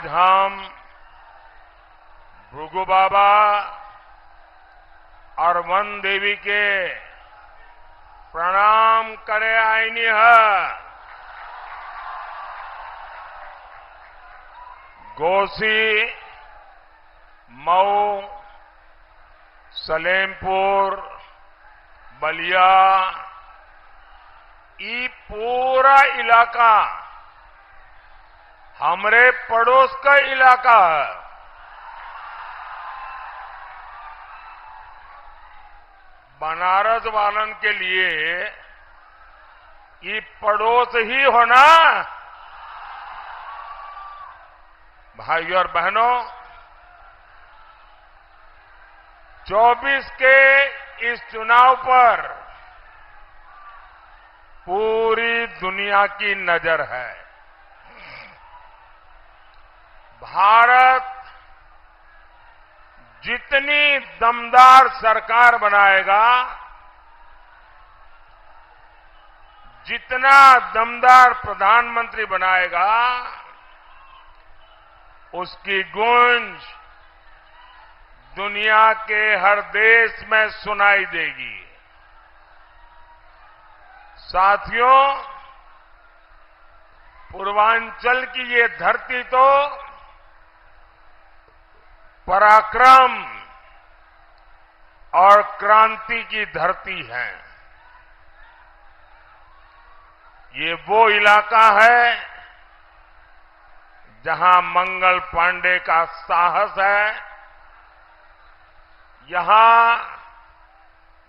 आज हम भृगु बाबा और वन देवी के प्रणाम करे आईनी है। गोसी, मऊ, सलेमपुर, बलिया, ये पूरा इलाका हमरे पड़ोस का इलाका है। बनारस वालन के लिए ये पड़ोस ही होना। भाइयों और बहनों, 24 के इस चुनाव पर पूरी दुनिया की नजर है। भारत जितनी दमदार सरकार बनाएगा, जितना दमदार प्रधानमंत्री बनाएगा, उसकी गूंज दुनिया के हर देश में सुनाई देगी। साथियों, पूर्वांचल की ये धरती तो पराक्रम और क्रांति की धरती है। ये वो इलाका है जहां मंगल पांडे का साहस है, यहां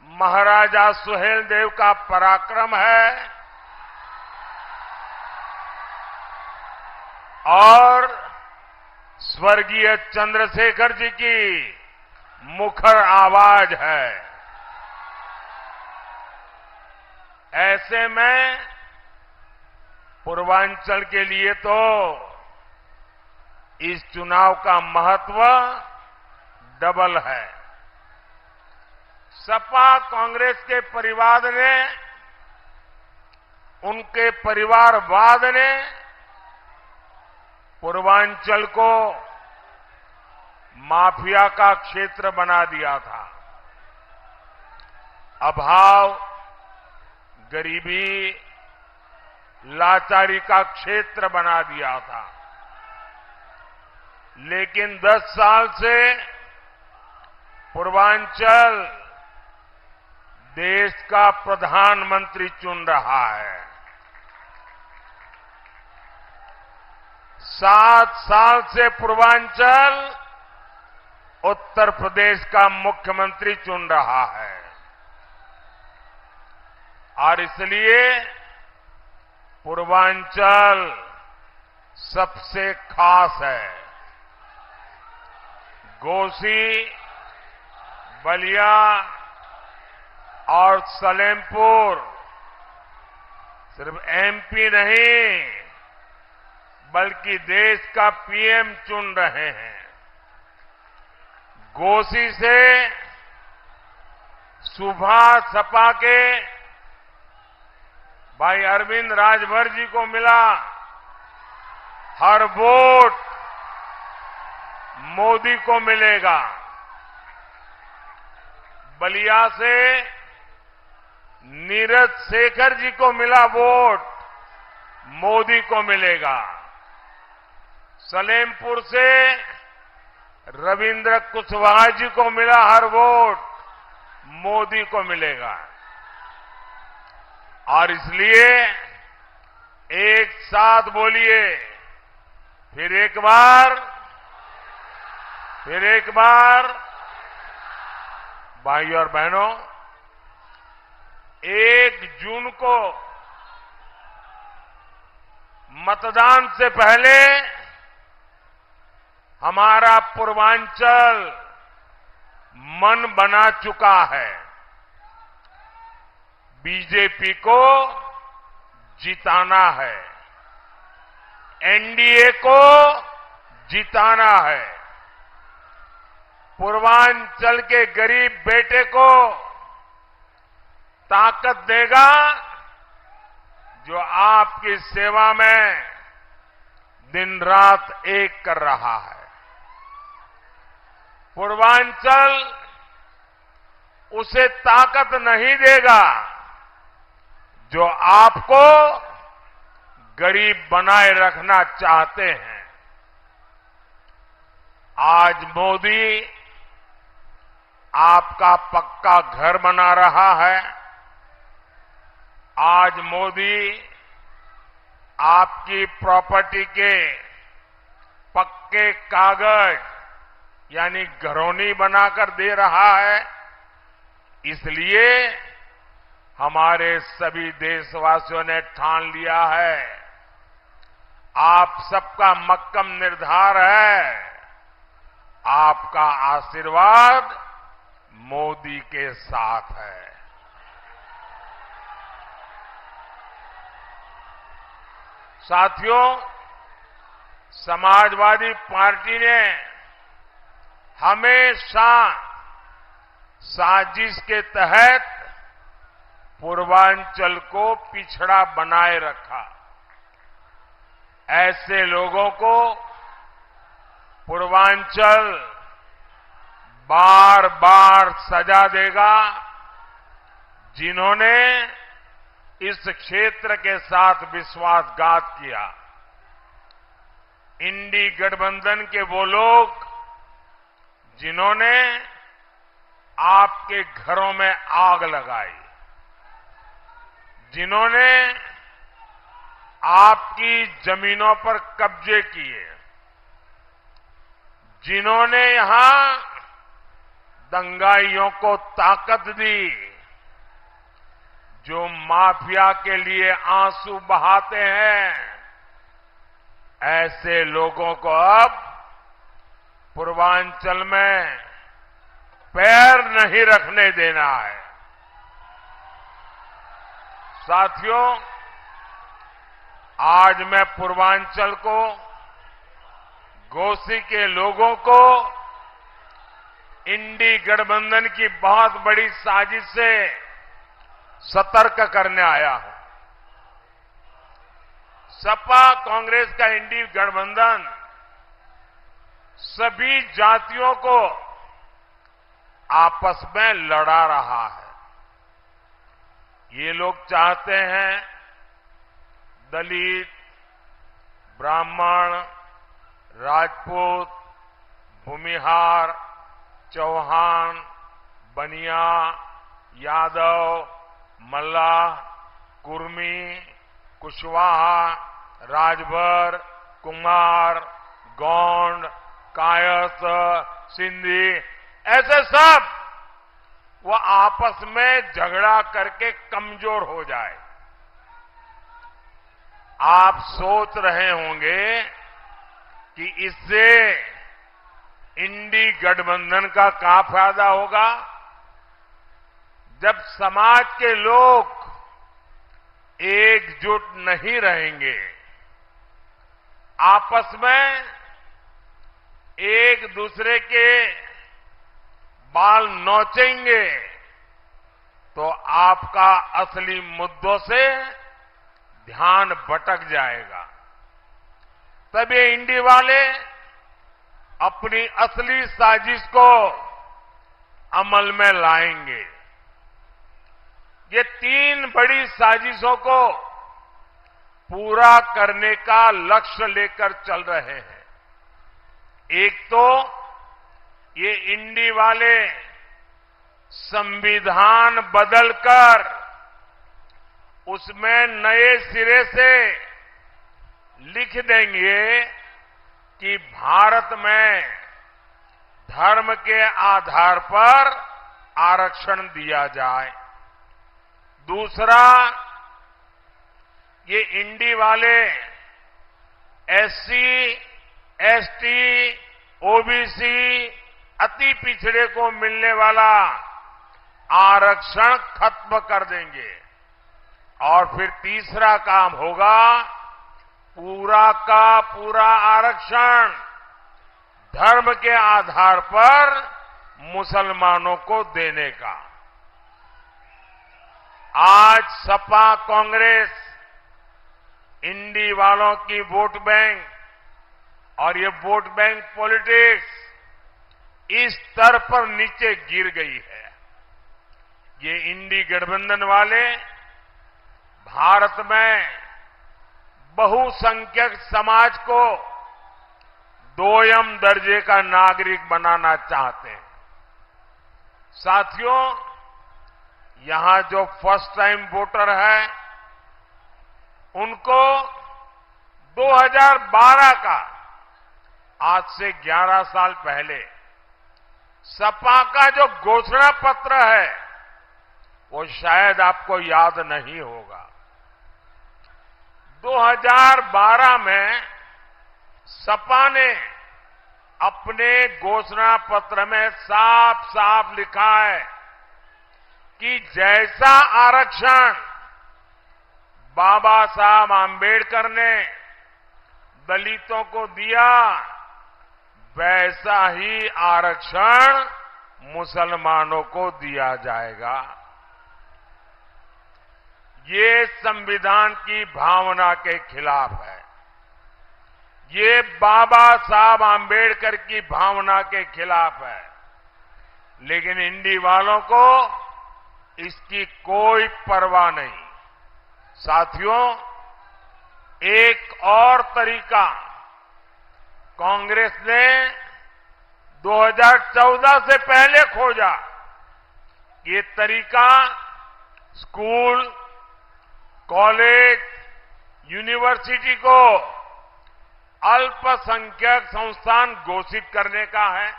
महाराजा सुहेलदेव का पराक्रम है और स्वर्गीय चंद्रशेखर जी की मुखर आवाज है। ऐसे में पूर्वांचल के लिए तो इस चुनाव का महत्व डबल है। सपा कांग्रेस के परिवार ने, उनके परिवारवाद ने पूर्वांचल को माफिया का क्षेत्र बना दिया था। अभाव, गरीबी, लाचारी का क्षेत्र बना दिया था। लेकिन 10 साल से पूर्वांचल देश का प्रधानमंत्री चुन रहा है। 7 साल से पूर्वांचल उत्तर प्रदेश का मुख्यमंत्री चुन रहा है और इसलिए पूर्वांचल सबसे खास है। गोसी, बलिया और सलेमपुर सिर्फ एमपी नहीं बल्कि देश का पीएम चुन रहे हैं। गोसी से सुबह सपा के भाई अरविंद राजभर जी को मिला। हर वोट मोदी को मिलेगा। बलिया से नीरज शेखर जी को मिला वोट, मोदी को मिलेगा। सलेमपुर से रविंद्र कुशवाहा जी को मिला हर वोट, मोदी को मिलेगा। और इसलिए एक साथ बोलिए, फिर एक बार, फिर एक बार। भाइयों और बहनों, 1 जून को मतदान से पहले हमारा पूर्वांचल मन बना चुका है। बीजेपी को जिताना है, एनडीए को जिताना है, पूर्वांचल के गरीब बेटे को ताकत देगा जो आपकी सेवा में दिन रात एक कर रहा है। पूर्वांचल उसे ताकत नहीं देगा जो आपको गरीब बनाए रखना चाहते हैं। आज मोदी आपका पक्का घर बना रहा है। आज मोदी आपकी प्रॉपर्टी के पक्के कागज यानी घरौनी बनाकर दे रहा है। इसलिए हमारे सभी देशवासियों ने ठान लिया है, आप सबका मक्कम निर्धार है, आपका आशीर्वाद मोदी के साथ है। साथियों, समाजवादी पार्टी ने हमेशा साजिश के तहत पूर्वांचल को पिछड़ा बनाए रखा। ऐसे लोगों को पूर्वांचल बार बार सजा देगा जिन्होंने इस क्षेत्र के साथ विश्वासघात किया। इंडी गठबंधन के वो लोग जिन्होंने आपके घरों में आग लगाई, जिन्होंने आपकी जमीनों पर कब्जे किए, जिन्होंने यहां दंगाइयों को ताकत दी, जो माफिया के लिए आंसू बहाते हैं, ऐसे लोगों को अब पूर्वांचल में पैर नहीं रखने देना है। साथियों, आज मैं पूर्वांचल को, घोसी के लोगों को इंडी गठबंधन की बहुत बड़ी साजिश से सतर्क करने आया हूं। सपा कांग्रेस का इंडी गठबंधन सभी जातियों को आपस में लड़ा रहा है। ये लोग चाहते हैं दलित, ब्राह्मण, राजपूत, भूमिहार, चौहान, बनिया, यादव, मल्लाह, कुर्मी, कुशवाहा, राजभर, कुमार, गोंड, कायस्थ, सिंधी, ऐसे सब वो आपस में झगड़ा करके कमजोर हो जाए। आप सोच रहे होंगे कि इससे इंडी गठबंधन का क्या फायदा होगा। जब समाज के लोग एकजुट नहीं रहेंगे, आपस में एक दूसरे के बाल नोचेंगे, तो आपका असली मुद्दों से ध्यान भटक जाएगा। तब ये इंडी वाले अपनी असली साजिश को अमल में लाएंगे। ये 3 बड़ी साजिशों को पूरा करने का लक्ष्य लेकर चल रहे हैं। एक तो ये इंडी वाले संविधान बदलकर उसमें नए सिरे से लिख देंगे कि भारत में धर्म के आधार पर आरक्षण दिया जाए। दूसरा, ये इंडी वाले एससी, एसटी, ओबीसी, अति पिछड़े को मिलने वाला आरक्षण खत्म कर देंगे। और फिर तीसरा काम होगा पूरा का पूरा आरक्षण धर्म के आधार पर मुसलमानों को देने का। आज सपा कांग्रेस इंडी वालों की वोट बैंक और ये वोट बैंक पॉलिटिक्स इस स्तर पर नीचे गिर गई है। ये इंडी गठबंधन वाले भारत में बहुसंख्यक समाज को दोयम दर्जे का नागरिक बनाना चाहते हैं। साथियों, यहां जो फर्स्ट टाइम वोटर है उनको 2012 का, आज से 11 साल पहले सपा का जो घोषणा पत्र है वो शायद आपको याद नहीं होगा। 2012 में सपा ने अपने घोषणा पत्र में साफ साफ लिखा है कि जैसा आरक्षण बाबा साहब आंबेडकर ने दलितों को दिया, वैसा ही आरक्षण मुसलमानों को दिया जाएगा। ये संविधान की भावना के खिलाफ है। ये बाबा साहब आंबेडकर की भावना के खिलाफ है। लेकिन इंडी वालों को इसकी कोई परवाह नहीं। साथियों, एक और तरीका कांग्रेस ने 2014 से पहले खोजा। ये तरीका स्कूल, कॉलेज, यूनिवर्सिटी को अल्पसंख्यक संस्थान घोषित करने का है।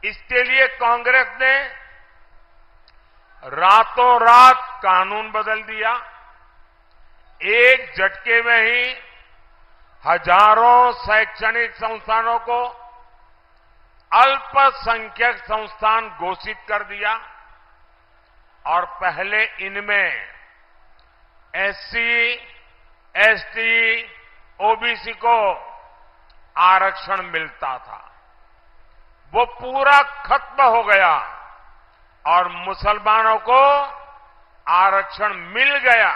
इसके लिए कांग्रेस ने रातों रात कानून बदल दिया। एक झटके में ही हजारों शैक्षणिक संस्थानों को अल्पसंख्यक संस्थान घोषित कर दिया और पहले इनमें एससी, एसटी, ओबीसी को आरक्षण मिलता था। वो पूरा खत्म हो गया और मुसलमानों को आरक्षण मिल गया।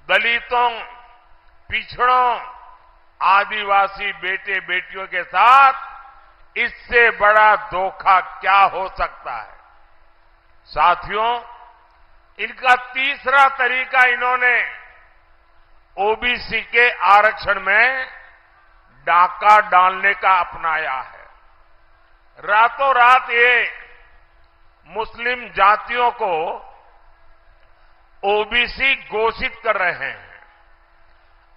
दलितों, पिछड़ों, आदिवासी बेटे बेटियों के साथ इससे बड़ा धोखा क्या हो सकता है। साथियों, इनका तीसरा तरीका इन्होंने ओबीसी के आरक्षण में डाका डालने का अपनाया है। रातों रात ये मुस्लिम जातियों को ओबीसी घोषित कर रहे हैं।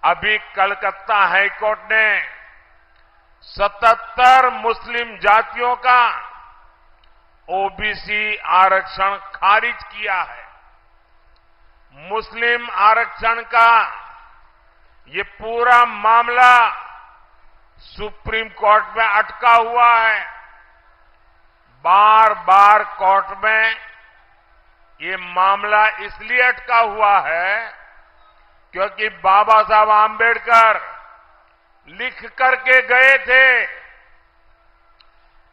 अभी कलकत्ता हाईकोर्ट ने 77 मुस्लिम जातियों का ओबीसी आरक्षण खारिज किया है। मुस्लिम आरक्षण का ये पूरा मामला सुप्रीम कोर्ट में अटका हुआ है। बार बार कोर्ट में ये मामला इसलिए अटका हुआ है क्योंकि बाबा साहब आंबेडकर लिख करके गए थे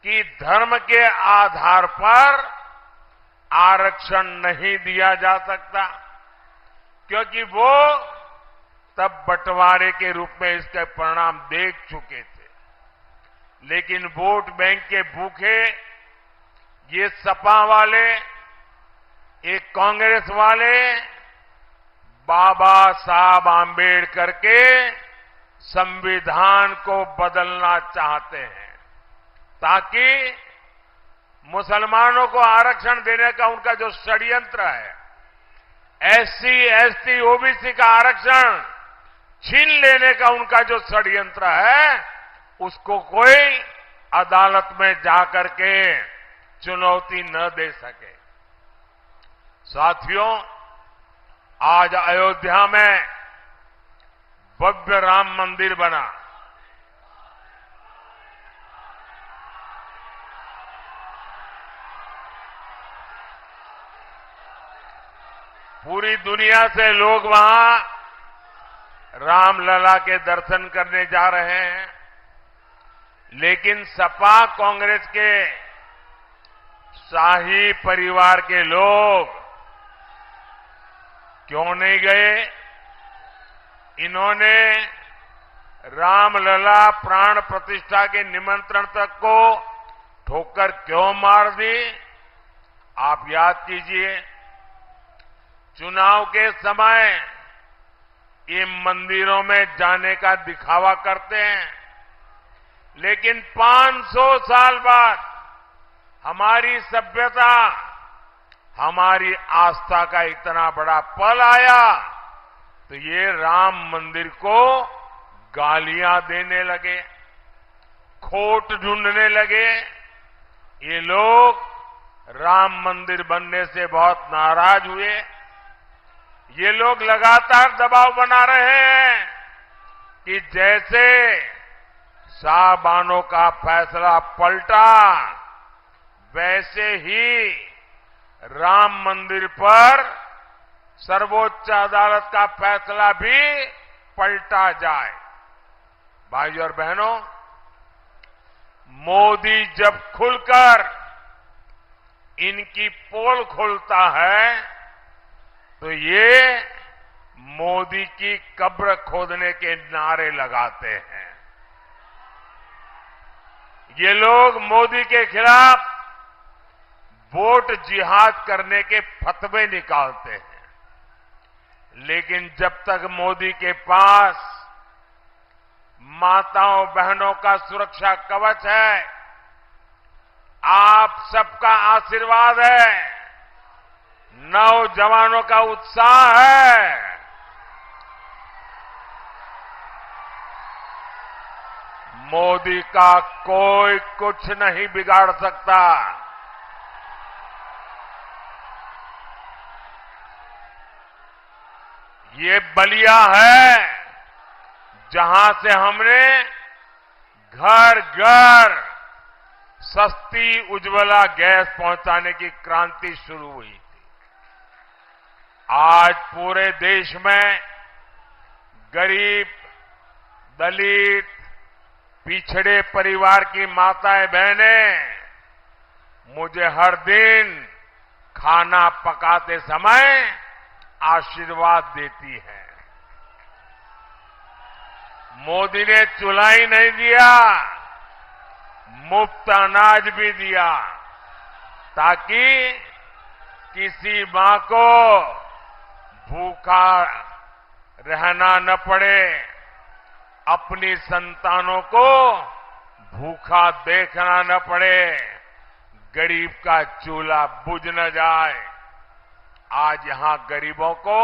कि धर्म के आधार पर आरक्षण नहीं दिया जा सकता, क्योंकि वो तब बंटवारे के रूप में इसके परिणाम देख चुके थे। लेकिन वोट बैंक के भूखे ये सपा वाले, ये कांग्रेस वाले बाबा साहब आंबेडकर के संविधान को बदलना चाहते हैं ताकि मुसलमानों को आरक्षण देने का उनका जो षड्यंत्र है, एससी, एसटी, ओबीसी का आरक्षण छीन लेने का उनका जो षड्यंत्र है, उसको कोई अदालत में जाकर के चुनौती न दे सके। साथियों, आज अयोध्या में भव्य राम मंदिर बना। पूरी दुनिया से लोग वहां रामलला के दर्शन करने जा रहे हैं। लेकिन सपा कांग्रेस के शाही परिवार के लोग क्यों नहीं गए? इन्होंने रामलला प्राण प्रतिष्ठा के निमंत्रण तक को ठोकर क्यों मार दी? आप याद कीजिए, चुनाव के समय ये मंदिरों में जाने का दिखावा करते हैं, लेकिन 500 साल बाद हमारी सभ्यता, हमारी आस्था का इतना बड़ा पल आया तो ये राम मंदिर को गालियां देने लगे, खोट ढूंढने लगे। ये लोग राम मंदिर बनने से बहुत नाराज हुए। ये लोग लगातार दबाव बना रहे हैं कि जैसे साहबानों का फैसला पलटा, वैसे ही राम मंदिर पर सर्वोच्च अदालत का फैसला भी पलटा जाए। भाइयों और बहनों, मोदी जब खुलकर इनकी पोल खोलता है तो ये मोदी की कब्र खोदने के नारे लगाते हैं। ये लोग मोदी के खिलाफ वोट जिहाद करने के फतवे निकालते हैं, लेकिन जब तक मोदी के पास माताओं बहनों का सुरक्षा कवच है, आप सबका आशीर्वाद है, नौजवानों का उत्साह है, मोदी का कोई कुछ नहीं बिगाड़ सकता। ये बलिया है जहां से हमने घर घर सस्ती उज्ज्वला गैस पहुंचाने की क्रांति शुरू हुई थी। आज पूरे देश में गरीब, दलित, पिछड़े परिवार की माताएं बहनें मुझे हर दिन खाना पकाते समय आशीर्वाद देती है। मोदी ने चूल्हा ही नहीं दिया, मुफ्त अनाज भी दिया, ताकि किसी मां को भूखा रहना न पड़े, अपनी संतानों को भूखा देखना न पड़े, गरीब का चूल्हा बुझ न जाए। आज यहां गरीबों को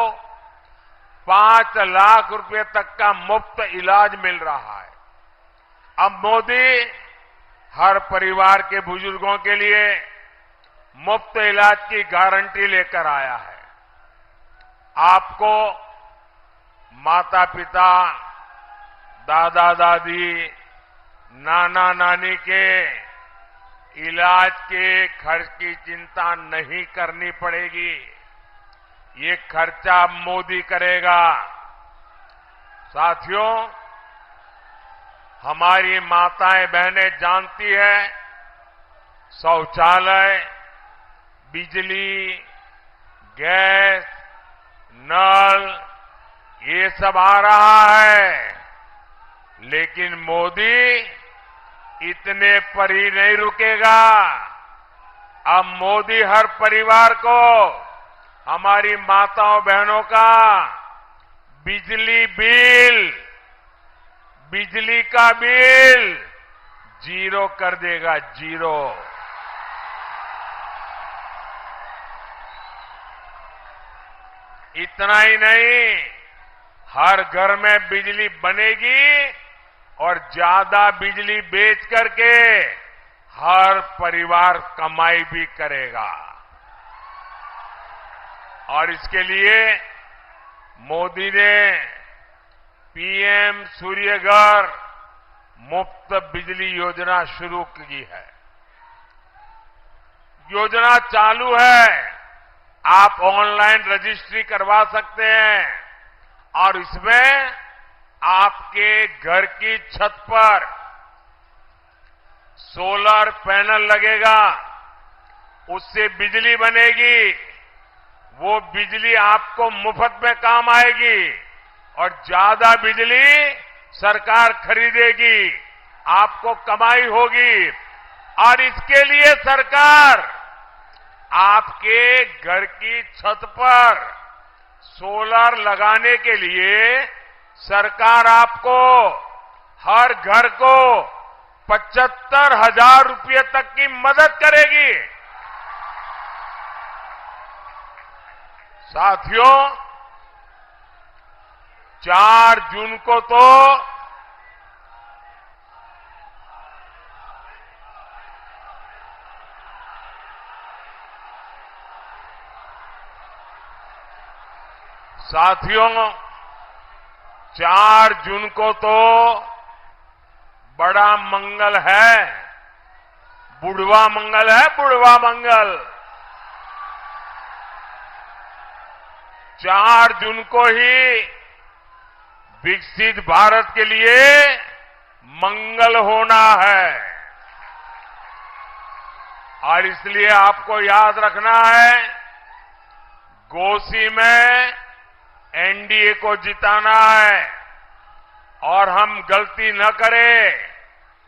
5 लाख रुपए तक का मुफ्त इलाज मिल रहा है। अब मोदी हर परिवार के बुजुर्गों के लिए मुफ्त इलाज की गारंटी लेकर आया है। आपको माता पिता, दादा दादी, नाना नानी के इलाज के खर्च की चिंता नहीं करनी पड़ेगी। ये खर्चा मोदी करेगा। साथियों, हमारी माताएं बहनें जानती है, शौचालय, बिजली, गैस, नल, ये सब आ रहा है, लेकिन मोदी इतने पर ही नहीं रुकेगा। अब मोदी हर परिवार को, हमारी माताओं बहनों का बिजली का बिल 0 कर देगा, 0। इतना ही नहीं, हर घर में बिजली बनेगी और ज्यादा बिजली बेच करके हर परिवार कमाई भी करेगा। और इसके लिए मोदी ने पीएम सूर्यघर मुफ्त बिजली योजना शुरू की है। योजना चालू है, आप ऑनलाइन रजिस्ट्री करवा सकते हैं और इसमें आपके घर की छत पर सोलर पैनल लगेगा, उससे बिजली बनेगी। वो बिजली आपको मुफ्त में काम आएगी और ज्यादा बिजली सरकार खरीदेगी, आपको कमाई होगी और इसके लिए सरकार आपके घर की छत पर सोलर लगाने के लिए सरकार आपको हर घर को 75,000 रुपये तक की मदद करेगी। साथियों, 4 जून को तो साथियों 4 जून को तो बड़ा मंगल है, बुढ़वा मंगल है, बुढ़वा मंगल। 4 जून को ही विकसित भारत के लिए मंगल होना है और इसलिए आपको याद रखना है, घोसी में एनडीए को जिताना है और हम गलती न करें।